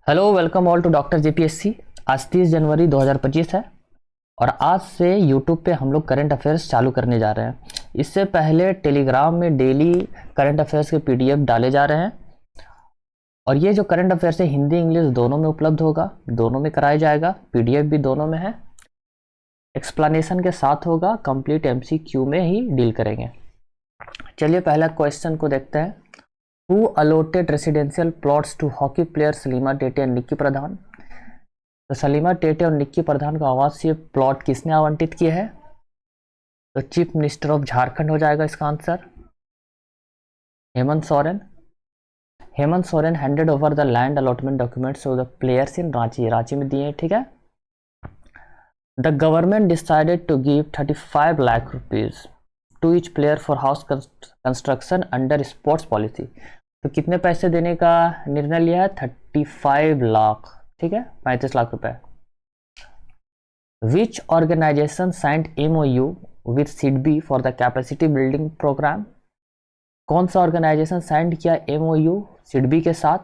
Hello, welcome all to doctor JPSC. आज 30 जनवरी 2025 है और आज से यूट्यूब पे हम लोग करंट अफेयर्स चालू करने जा रहे हैं। इससे पहले टेलीग्राम में डेली करंट अफेयर्स के पीडीएफ डाले जा रहे हैं और ये जो करंट अफेयर्स है हिंदी इंग्लिश दोनों में उपलब्ध होगा, दोनों में कराया जाएगा, पीडीएफ भी दोनों में है, एक्सप्लेनेशन के साथ होगा, कंप्लीट एमसीक्यू में ही डील करेंगे। चलिए पहला क्वेश्चन को देखते हैं। Who allotted residential plots to hockey players Salima Tete और निक्की प्रधान? तो सलीमा टेटे और निक्की प्रधान को आवासीय प्लॉट किसने आवंटित किए हैं? तो चीफ मिनिस्टर ऑफ झारखंड हो जाएगा इसका answer, Hemant Soren. Hemant Soren handed over the land allotment documents to the players in Ranchi. Ranchi में दिए, ठीक है। The government decided to give 35 lakh rupees to each player for house construction under sports policy. तो कितने पैसे देने का निर्णय लिया है? 35 लाख, ठीक है, 35 लाख रुपए। Which organization signed MOU with SIDBI for the capacity building program? कौन सा ऑर्गेनाइजेशन साइंड किया MOU सिडबी के साथ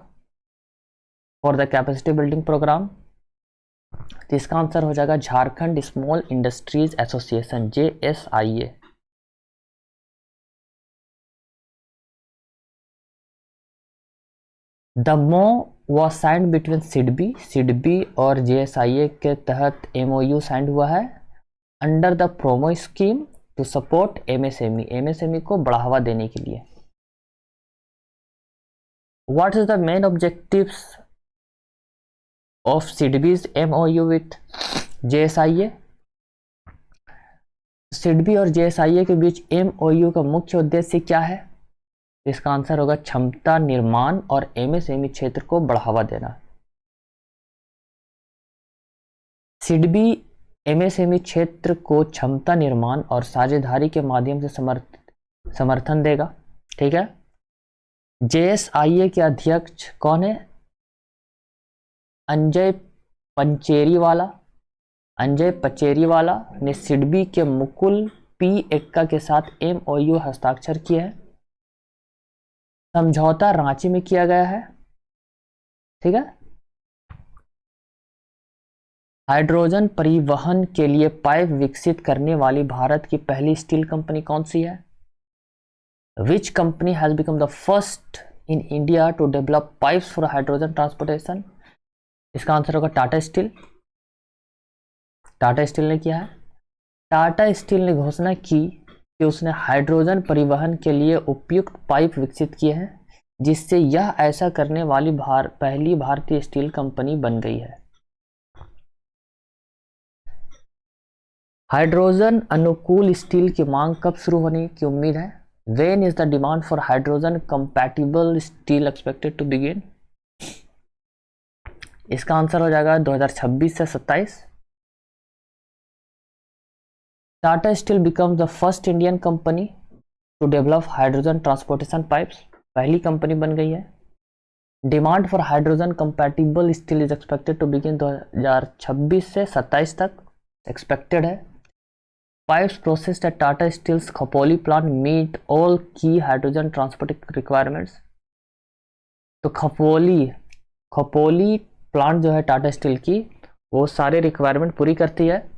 for the capacity building program? तो इसका आंसर हो जाएगा Jharkhand small industries association, JSIA। The MOU was signed between SIDBI और JSIA के तहत MOU साइंड हुआ है under the promo scheme to support MSME को बढ़ावा देने के लिए। What is the main objectives of SIDBI's MOU with JSIA? SIDBI और JSIA के बीच MOU का मुख्य उद्देश्य क्या है? इसका आंसर होगा क्षमता निर्माण और MSME क्षेत्र को बढ़ावा देना। सिडबी MSME क्षेत्र को क्षमता निर्माण और साझेदारी के माध्यम से समर्थन देगा, ठीक है। JSIA के अध्यक्ष कौन है? अंजय पचेरीवाला ने सिडबी के मुकुल P एक्का के साथ MOU हस्ताक्षर किए हैं। समझौता रांची में किया गया है, ठीक है। हाइड्रोजन परिवहन के लिए पाइप विकसित करने वाली भारत की पहली स्टील कंपनी कौन सी है? Which company has become the first in India to develop pipes for hydrogen transportation? इसका आंसर होगा टाटा स्टील। टाटा स्टील ने किया है। टाटा स्टील ने घोषणा की कि उसने हाइड्रोजन परिवहन के लिए उपयुक्त पाइप विकसित किए हैं, जिससे यह ऐसा करने वाली पहली भारतीय स्टील कंपनी बन गई है। हाइड्रोजन अनुकूल स्टील की मांग कब शुरू होने की उम्मीद है? When is the demand for hydrogen compatible steel expected to begin? इसका आंसर हो जाएगा 2026 से 27। Tata steel becomes the first Indian company to develop hydrogen transportation pipes। पहली कंपनी बन गई है। Demand for hydrogen compatible steel is expected to begin 2026 से 27 तक एक्सपेक्टेड है। Pipes processed at Tata steel's Khopoli plant meet all key hydrogen transport requirements. तो Khopoli plant जो है टाटा स्टील की, वो सारे रिक्वायरमेंट पूरी करती है।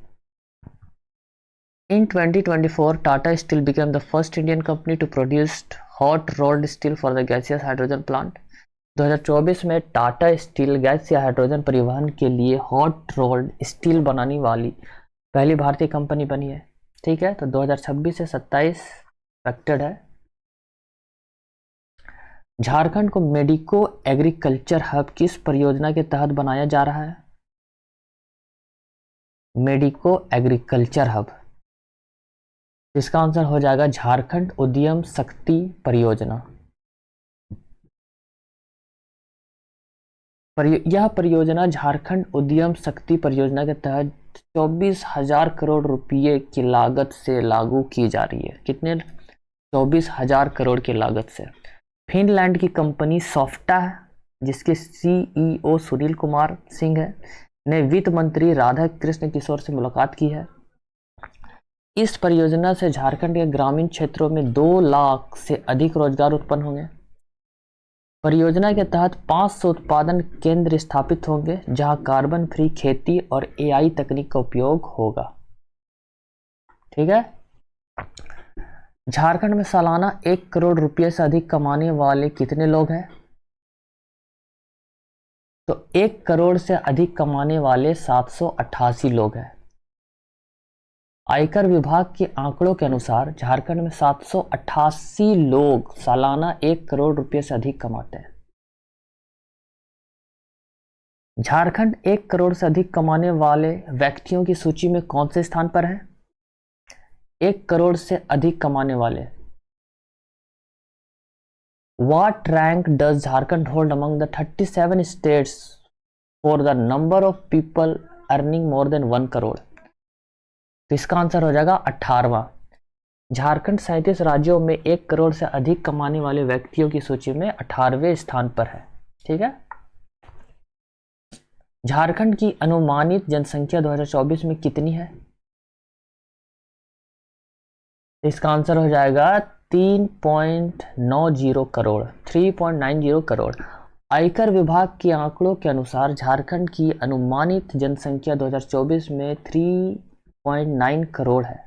In 2024, Tata Steel became the first Indian company to produce hot rolled steel for the gaseous hydrogen plant। 2024 में टाटा स्टील गैस या हाइड्रोजन परिवहन के लिए हॉट रोल्ड स्टील बनाने वाली पहली भारतीय कंपनी बनी है, ठीक है। तो 2026 से 27 एक्सपेक्टेड है। झारखंड को मेडिको एग्रीकल्चर हब किस परियोजना के तहत बनाया जा रहा है? मेडिको एग्रीकल्चर हब, इसका आंसर हो जाएगा झारखंड उद्यम शक्ति परियोजना। यह परियोजना झारखंड उद्यम शक्ति परियोजना के तहत 24,000 करोड़ रुपये की लागत से लागू की जा रही है। कितने? 24,000 करोड़ की लागत से। फिनलैंड की कंपनी सॉफ्टा है, जिसके CEO सुनील कुमार सिंह है, ने वित्त मंत्री राधा कृष्ण किशोर से मुलाकात की है। इस परियोजना से झारखंड के ग्रामीण क्षेत्रों में 2 लाख से अधिक रोजगार उत्पन्न होंगे। परियोजना के तहत 500 उत्पादन केंद्र स्थापित होंगे जहां कार्बन फ्री खेती और एआई तकनीक का उपयोग होगा। ठीक है। झारखंड में सालाना 1 करोड़ रुपए से अधिक कमाने वाले कितने लोग हैं? तो 1 करोड़ से अधिक कमाने वाले 788 लोग हैं। आयकर विभाग के आंकड़ों के अनुसार झारखंड में 788 लोग सालाना 1 करोड़ रुपए से अधिक कमाते हैं। झारखंड 1 करोड़ से अधिक कमाने वाले व्यक्तियों की सूची में कौन से स्थान पर है? 1 करोड़ से अधिक कमाने वाले। What rank does Jharkhand hold among the 37 states for the number of people earning more than 1 crore? तो इसका आंसर हो जाएगा 18वां। झारखंड 37 राज्यों में 1 करोड़ से अधिक कमाने वाले व्यक्तियों की सूची में 18वें स्थान पर है। ठीक है। झारखंड की अनुमानित जनसंख्या 2024 में कितनी है? इसका आंसर हो जाएगा 3.90 करोड़, 3.90 करोड़। आयकर विभाग के आंकड़ों के अनुसार झारखंड की अनुमानित जनसंख्या 2024 में 3.9 करोड़ है।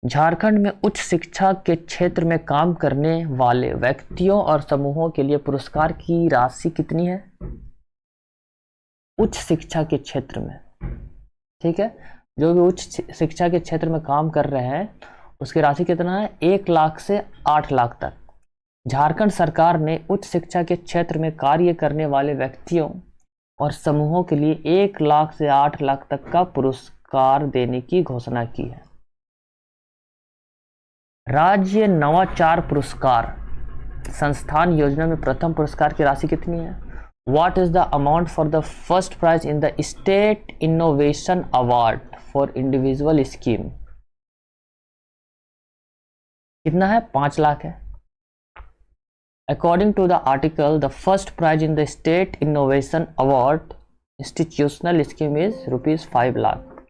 झारखंड में उच्च शिक्षा के क्षेत्र में काम करने वाले व्यक्तियों और समूहों के लिए पुरस्कार की राशि कितनी है? उच्च शिक्षा के क्षेत्र में। ठीक है। जो भी उच्च शिक्षा के क्षेत्र में काम कर रहे हैं उसकी राशि कितना है? 1 लाख से 8 लाख तक। झारखंड सरकार ने उच्च शिक्षा के क्षेत्र में कार्य करने वाले व्यक्तियों और समूहों के लिए 1 लाख से 8 लाख तक का पुरस्कार देने की घोषणा की है। राज्य नवाचार पुरस्कार संस्थान योजना में प्रथम पुरस्कार की राशि कितनी है? What is the amount for the first prize in the State Innovation Award for Individual Scheme? कितना है? 5 लाख है। According to the article, the first prize in the State Innovation Award institutional scheme is ₹5 lakh.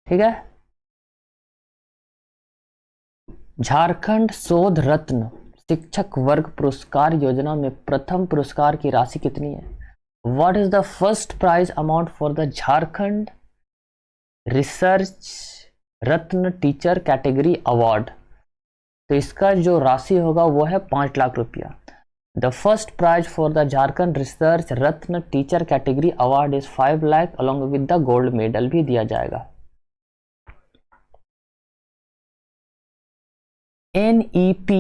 ठीक है। झारखंड शोध रत्न शिक्षक वर्ग पुरस्कार योजना में प्रथम पुरस्कार की राशि कितनी है? What is the first prize amount for the Jharkhand research Ratna teacher category award? तो इसका जो राशि होगा वो है 5 लाख रुपया। The first prize for the Jharkhand research Ratna teacher category award is 5 lakh along with the gold medal भी दिया जाएगा। NEP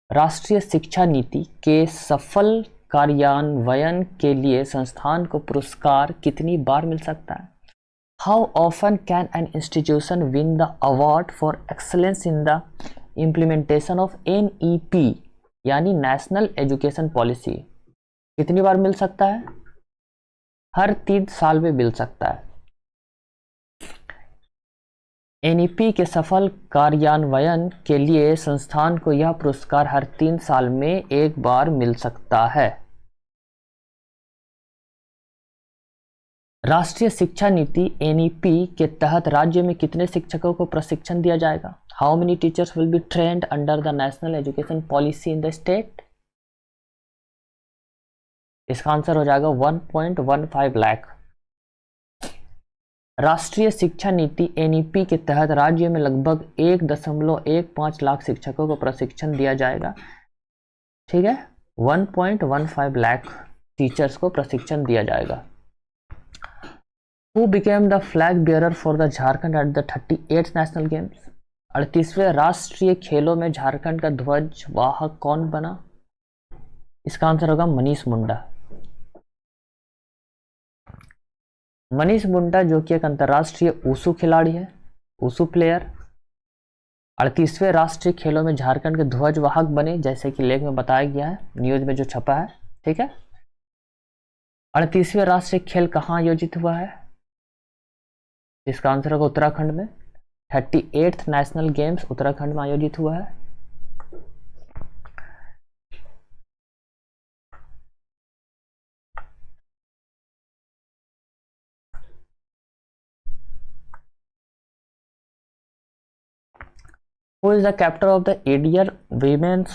राष्ट्रीय शिक्षा नीति के सफल कार्यान्वयन के लिए संस्थान को पुरस्कार कितनी बार मिल सकता है? How often can an institution win the award for excellence in the implementation of NEP यानी नेशनल एजुकेशन पॉलिसी? कितनी बार मिल सकता है? हर 3 साल में मिल सकता है। NEP के सफल कार्यान्वयन के लिए संस्थान को यह पुरस्कार हर 3 साल में एक बार मिल सकता है। राष्ट्रीय शिक्षा नीति NEP के तहत राज्य में कितने शिक्षकों को प्रशिक्षण दिया जाएगा? How many teachers will be trained under the national education policy in the state? इसका आंसर हो जाएगा 1.15 लाख। राष्ट्रीय शिक्षा नीति NEP के तहत राज्य में लगभग 1.15 लाख शिक्षकों को प्रशिक्षण दिया जाएगा। ठीक है। 1.15 लाख टीचर्स को प्रशिक्षण दिया जाएगा। Who became the flag bearer for the Jharkhand at the 38th National Games? 38वें राष्ट्रीय खेलों में झारखंड का ध्वज वाहक कौन बना? इसका आंसर होगा मनीष मुंडा। मनीष मुंडा जो कि एक अंतर्राष्ट्रीय ऊसू खिलाड़ी है, ऊसू प्लेयर, 38वें राष्ट्रीय खेलों में झारखंड के ध्वज वाहक बने, जैसे कि लेख में बताया गया है, न्यूज में जो छपा है। ठीक है। 38वें राष्ट्रीय खेल कहाँ आयोजित हुआ है? इसका आंसर होगा उत्तराखंड में। 38th नेशनल गेम्स उत्तराखंड में आयोजित हुआ है। Who is the captain of the ADR Women's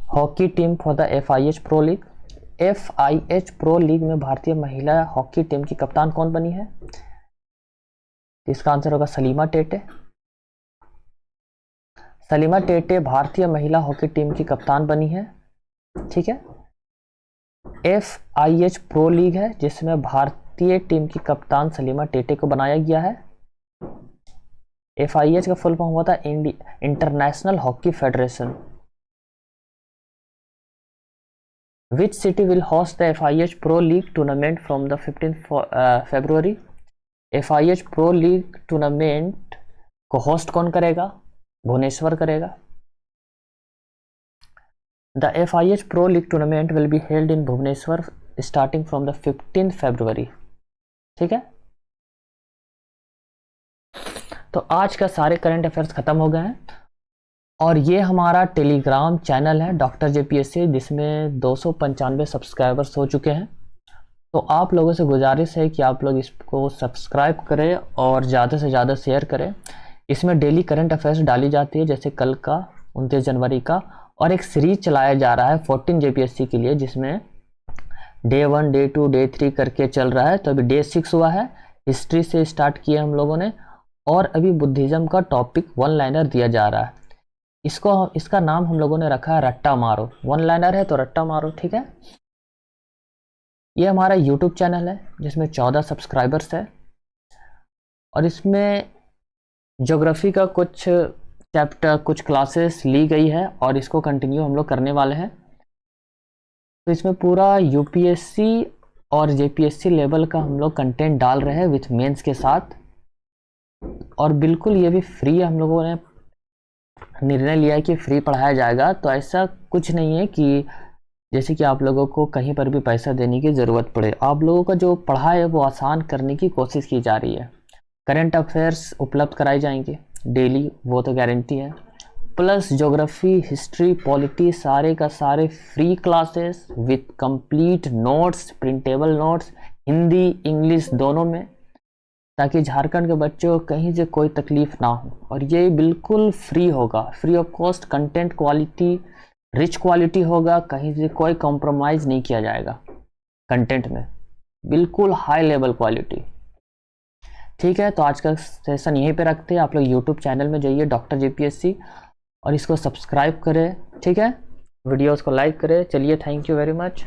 hockey team for the FIH pro league. FIH pro league में भारतीय महिला हॉकी टीम की कप्तान कौन बनी है? इसका आंसर होगा सलीमा टेटे। सलीमा टेटे भारतीय महिला हॉकी टीम की कप्तान बनी है। ठीक है, FIH प्रो लीग है जिसमें भारतीय टीम की कप्तान सलीमा टेटे को बनाया गया है। FIH का फुल फॉर्म होता है international hockey federation. Which city will host the FIH Pro League tournament from the 15th February? FIH Pro League tournament को होस्ट कौन करेगा? भुवनेश्वर करेगा। The FIH Pro League tournament will be held in Bhubaneswar starting from the 15th February। ठीक है, तो आज का सारे करंट अफेयर्स खत्म हो गए हैं और ये हमारा टेलीग्राम चैनल है डॉक्टर JPSC जिसमें 295 सब्सक्राइबर्स हो चुके हैं। तो आप लोगों से गुजारिश है कि आप लोग इसको सब्सक्राइब करें और ज़्यादा से ज़्यादा शेयर करें। इसमें डेली करंट अफेयर्स डाली जाती है, जैसे कल का 29 जनवरी का, और एक सीरीज चलाया जा रहा है 14 JPSC के लिए जिसमें डे 1, डे 2, डे 3 करके चल रहा है। तो अभी डे 6 हुआ है, हिस्ट्री से स्टार्ट किया हम लोगों ने, और अभी बुद्धिज़्म का टॉपिक 1 लाइनर दिया जा रहा है। इसका नाम हम लोगों ने रखा है रट्टा मारो। 1 लाइनर है तो रट्टा मारो। ठीक है, ये हमारा YouTube चैनल है जिसमें 14 सब्सक्राइबर्स है और इसमें ज्योग्राफी का कुछ चैप्टर, कुछ क्लासेस ली गई है और इसको कंटिन्यू हम लोग करने वाले हैं। तो इसमें पूरा UPSC और JPSC लेवल का हम लोग कंटेंट डाल रहे हैं विथ मेंस के साथ, और बिल्कुल ये भी फ्री है। हम लोगों ने निर्णय लिया है कि फ्री पढ़ाया जाएगा। तो ऐसा कुछ नहीं है कि जैसे कि आप लोगों को कहीं पर भी पैसा देने की ज़रूरत पड़े। आप लोगों का जो पढ़ाई है वो आसान करने की कोशिश की जा रही है। करंट अफेयर्स उपलब्ध कराए जाएंगे डेली, वो तो गारंटी है, प्लस ज्योग्राफी, हिस्ट्री, पॉलिटी सारे का सारे free classes with complete notes, printable notes, Hindi English दोनों में, ताकि झारखंड के बच्चों को कहीं से कोई तकलीफ ना हो। और ये बिल्कुल फ्री होगा, free of cost. Content quality rich quality होगा, कहीं से कोई कॉम्प्रोमाइज़ नहीं किया जाएगा कंटेंट में, बिल्कुल हाई लेवल क्वालिटी। ठीक है, तो आज का सेशन यहीं पे रखते हैं। आप लोग YouTube चैनल में जाइए डॉक्टर JPSC और इसको सब्सक्राइब करें। ठीक है, वीडियोस को लाइक करें। चलिए, थैंक यू वेरी मच।